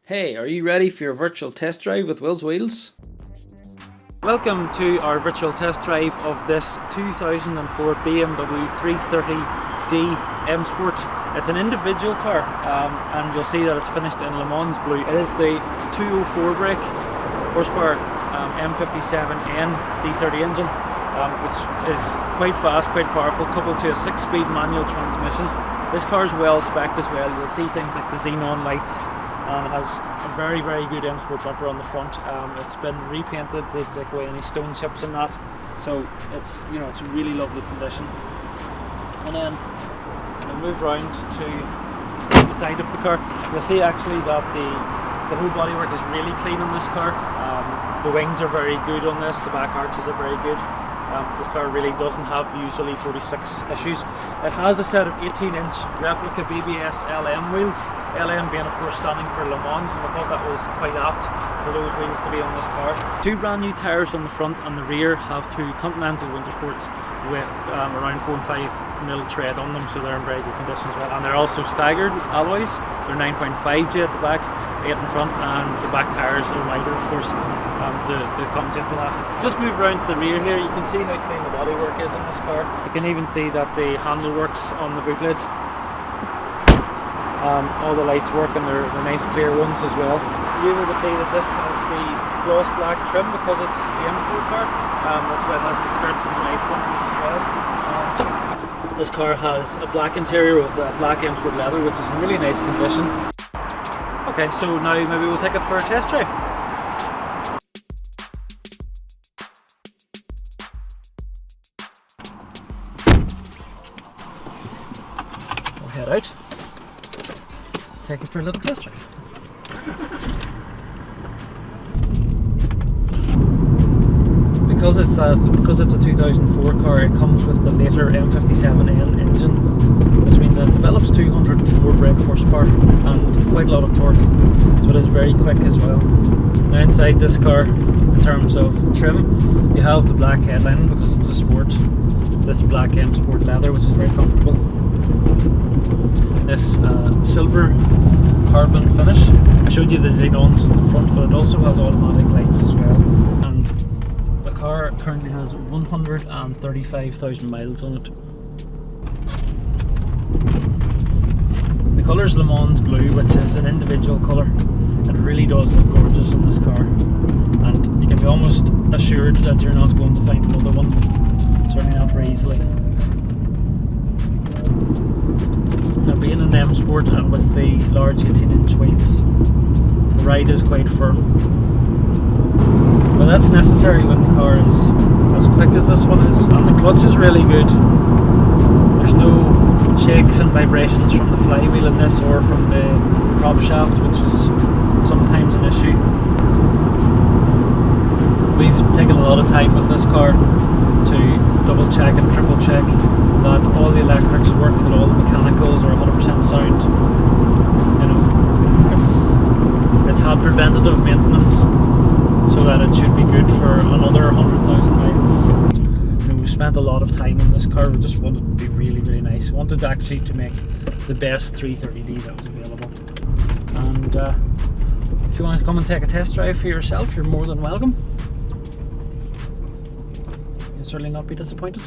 Hey, are you ready for your virtual test drive with Will's Wheels? Welcome to our virtual test drive of this 2004 BMW 330d M Sport. It's an individual car and you'll see that it's finished in LeMans Blue. It is the 204 brake horsepower M57N D30 engine, which is quite fast, quite powerful, coupled to a 6-speed manual transmission. This car is well spec'd as well. You'll see things like the xenon lights. And it has a very good M Sport bumper on the front. It's been repainted to take away any stone chips and that, so it's it's a really lovely condition. And then we'll move round to the side of the car. You'll see actually that the whole bodywork is really clean on this car. The wings are very good on this. The back arches are very good. This car really doesn't have the usually 46 issues. It has a set of 18-inch replica BBS LM wheels, LM being of course standing for Le Mans, and I thought that was quite apt for those wheels to be on this car. Two brand new tyres on the front, and the rear have two Continental Winter Sports with around 4.5mm tread on them, so they're in very good condition as well. And they're also staggered alloys. They're 9.5G at the back, 8 in front, and the back tyres are wider of course to compensate for that. Just move around to the rear here. You can see how clean the bodywork is in this car. You can even see that the handle works on the boot lid. All the lights work, and they're nice clear ones as well. You're able to see that this has the gloss black trim because it's the M Sport car. That's why it has the skirts and the nice bumpers as well. This car has a black interior with black M Sport leather, which is in really nice condition. Okay, so now maybe we'll take it for a test drive. We'll head out, take it for a little test drive. Because it's a 2004 car, it comes with the later M57N engine, which means that it develops 204 brake horsepower and quite a lot of torque, so it is very quick as well. Now inside this car, in terms of trim, you have the black headline because it's a sport, this black M Sport leather, which is very comfortable, this silver carbon finish. I showed you the xenons in the front, but it also has automatic lights as well. And the car currently has 135,000 miles on it. The colour is LeMans Blue, which is an individual colour. It really does look gorgeous in this car, and you can be almost assured that you're not going to find another one, certainly not very easily. Now, being an M Sport and with the large 18-inch wheels, the ride is quite firm. But that's necessary when the car is as quick as this one is, and the clutch is really good. There's no shakes and vibrations from the flywheel in this or from the prop shaft, which is sometimes an issue. We've taken a lot of time with this car to double check and triple check that all the electrics work, that all the mechanicals are 100% sound. It's had preventative maintenance, so that it should be good for another 100,000 miles. We spent a lot of time on this car. We just wanted it to be really nice. We wanted actually to make the best 330d that was available. And if you want to come and take a test drive for yourself, you're more than welcome. You'll certainly not be disappointed.